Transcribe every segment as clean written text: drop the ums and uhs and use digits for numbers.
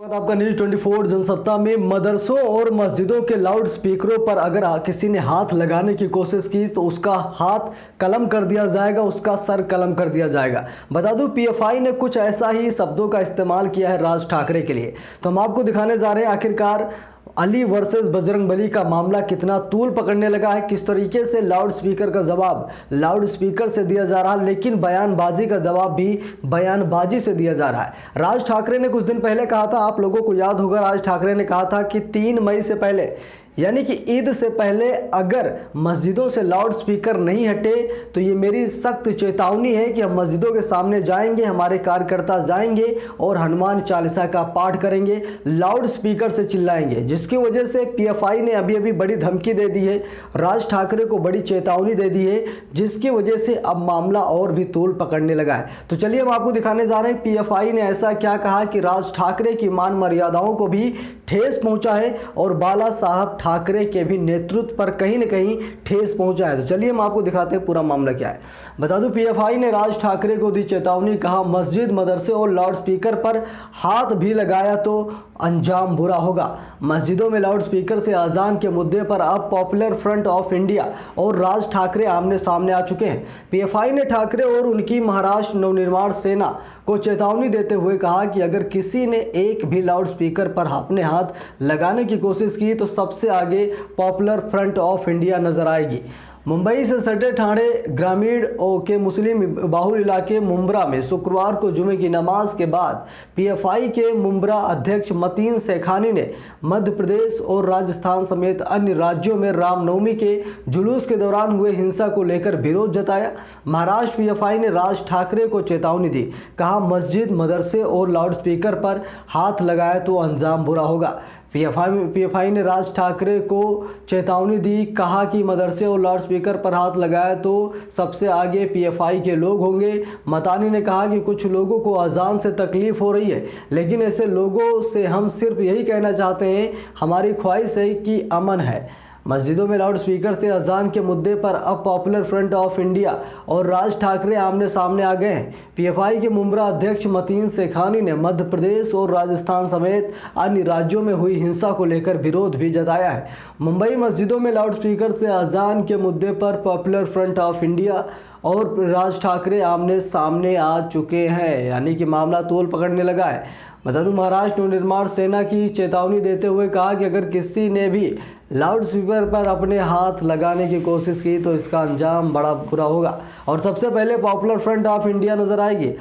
आपका न्यूज 24 जनसत्ता में मदरसों और मस्जिदों के लाउड स्पीकरों पर अगर किसी ने हाथ लगाने की कोशिश की तो उसका हाथ कलम कर दिया जाएगा, उसका सर कलम कर दिया जाएगा। बता दूं पीएफआई ने कुछ ऐसा ही शब्दों का इस्तेमाल किया है राज ठाकरे के लिए। तो हम आपको दिखाने जा रहे हैं आखिरकार अली वर्सेस बजरंगबली का मामला कितना तूल पकड़ने लगा है, किस तरीके से लाउड स्पीकर का जवाब लाउड स्पीकर से दिया जा रहा है, लेकिन बयानबाजी का जवाब भी बयानबाजी से दिया जा रहा है। राज ठाकरे ने कुछ दिन पहले कहा था, आप लोगों को याद होगा, राज ठाकरे ने कहा था कि 3 मई से पहले यानी कि ईद से पहले अगर मस्जिदों से लाउड स्पीकर नहीं हटे तो ये मेरी सख्त चेतावनी है कि हम मस्जिदों के सामने जाएंगे, हमारे कार्यकर्ता जाएंगे और हनुमान चालीसा का पाठ करेंगे, लाउड स्पीकर से चिल्लाएंगे। जिसकी वजह से पीएफआई ने अभी अभी बड़ी धमकी दे दी है, राज ठाकरे को बड़ी चेतावनी दे दी है, जिसकी वजह से अब मामला और भी तूल पकड़ने लगा है। तो चलिए हम आपको दिखाने जा रहे हैं पीएफआई ने ऐसा क्या कहा कि राज ठाकरे की मान मर्यादाओं को भी ठेस पहुंचा है और बाला साहब ठाकरे के भी नेतृत्व पर कहीं न कहीं ठेस पहुंचा है। तो चलिए हम आपको दिखाते हैं पूरा मामला क्या है। बता दूं पीएफआई ने राज ठाकरे को दी चेतावनी, कहा मस्जिद मदरसे और लाउड स्पीकर पर हाथ भी लगाया तो अंजाम बुरा होगा। मस्जिदों में लाउड स्पीकर से अजान के मुद्दे पर अब पॉपुलर फ्रंट ऑफ इंडिया और राज ठाकरे आमने सामने आ चुके हैं। पीएफआई ने ठाकरे और उनकी महाराष्ट्र नवनिर्माण सेना को चेतावनी देते हुए कहा कि अगर किसी ने एक भी लाउड स्पीकर पर अपने हाथ लगाने की कोशिश की तो सबसे आगे पॉपुलर फ्रंट ऑफ इंडिया नजर आएगी। मुंबई से सटे ठाणे ग्रामीण के मुस्लिम बाहुल इलाके मुंब्रा में शुक्रवार को जुमे की नमाज के बाद पीएफआई के मुंब्रा अध्यक्ष मतीन सेखानी ने मध्य प्रदेश और राजस्थान समेत अन्य राज्यों में रामनवमी के जुलूस के दौरान हुए हिंसा को लेकर विरोध जताया। महाराष्ट्र पीएफआई ने राज ठाकरे को चेतावनी दी, कहा मस्जिद मदरसे और लाउड स्पीकर पर हाथ लगाया तो अंजाम बुरा होगा। पीएफआई ने राज ठाकरे को चेतावनी दी, कहा कि मदरसे और लाउड स्पीकर पर हाथ लगाया तो सबसे आगे पीएफआई के लोग होंगे। मतानी ने कहा कि कुछ लोगों को अजान से तकलीफ हो रही है, लेकिन ऐसे लोगों से हम सिर्फ यही कहना चाहते हैं, हमारी ख्वाहिश है कि अमन है। मस्जिदों में लाउड स्पीकर से अजान के मुद्दे पर अब पॉपुलर फ्रंट ऑफ इंडिया और राज ठाकरे आमने सामने आ गए हैं। पीएफआई के मुंब्रा अध्यक्ष मतीन सेखानी ने मध्य प्रदेश और राजस्थान समेत अन्य राज्यों में हुई हिंसा को लेकर विरोध भी जताया है। मुंबई मस्जिदों में लाउड स्पीकर से अजान के मुद्दे पर पॉपुलर फ्रंट ऑफ इंडिया और राज ठाकरे आमने सामने आ चुके हैं, यानी कि मामला तूल पकड़ने लगा है। बता दूं महाराष्ट्र नवनिर्माण सेना की चेतावनी देते हुए कहा कि अगर किसी ने भी लाउड स्पीकर पर अपने हाथ लगाने की कोशिश की तो इसका अंजाम बड़ा बुरा होगा और सबसे पहले पॉपुलर फ्रंट ऑफ इंडिया नजर आएगी।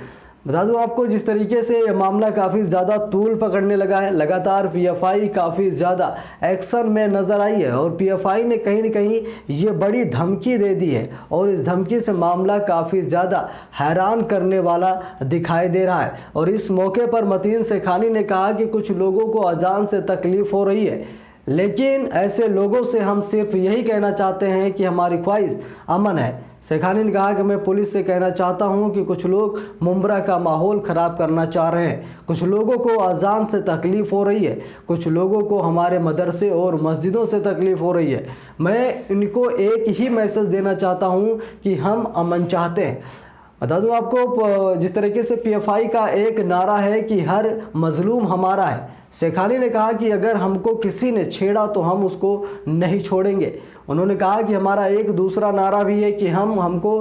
बता दूं आपको जिस तरीके से ये मामला काफ़ी ज़्यादा तूल पकड़ने लगा है, लगातार पीएफआई काफ़ी ज़्यादा एक्शन में नज़र आई है और पीएफआई ने कहीं न कहीं ये बड़ी धमकी दे दी है और इस धमकी से मामला काफ़ी ज़्यादा हैरान करने वाला दिखाई दे रहा है। और इस मौके पर मतीन सेखानी ने कहा कि कुछ लोगों को अजान से तकलीफ़ हो रही है, लेकिन ऐसे लोगों से हम सिर्फ यही कहना चाहते हैं कि हमारी ख्वाहिश अमन है। सेखानी ने कहा कि मैं पुलिस से कहना चाहता हूं कि कुछ लोग मुंब्रा का माहौल ख़राब करना चाह रहे हैं, कुछ लोगों को अजान से तकलीफ़ हो रही है, कुछ लोगों को हमारे मदरसे और मस्जिदों से तकलीफ़ हो रही है। मैं इनको एक ही मैसेज देना चाहता हूं कि हम अमन चाहते हैं। बता दूं आपको जिस तरीके से पीएफआई का एक नारा है कि हर मजलूम हमारा है। सेखानी ने कहा कि अगर हमको किसी ने छेड़ा तो हम उसको नहीं छोड़ेंगे। उन्होंने कहा कि हमारा एक दूसरा नारा भी है कि हमको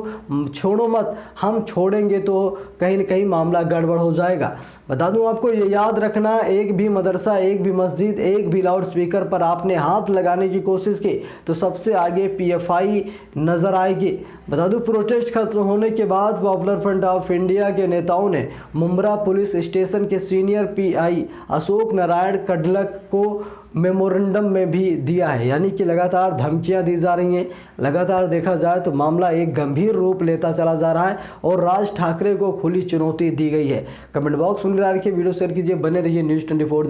छोड़ो मत, हम छोड़ेंगे तो कहीं न कहीं मामला गड़बड़ हो जाएगा। बता दूं आपको ये याद रखना, एक भी मदरसा, एक भी मस्जिद, एक भी लाउड स्पीकर पर आपने हाथ लगाने की कोशिश की तो सबसे आगे पीएफआई नज़र आएगी। बता दूं प्रोटेस्ट खत्म होने के बाद पॉपुलर फ्रंट ऑफ इंडिया के नेताओं ने मुंब्रा पुलिस स्टेशन के सीनियर पीआई अशोक नारायण कडलक को मेमोरेंडम में भी दिया है, यानी कि लगातार धमकियां दी जा रही हैं। लगातार देखा जाए तो मामला एक गंभीर रूप लेता चला जा रहा है और राज ठाकरे को खुली चुनौती दी गई है। कमेंट बॉक्स में राय रखिए, वीडियो शेयर कीजिए, बने रहिए न्यूज़ 24।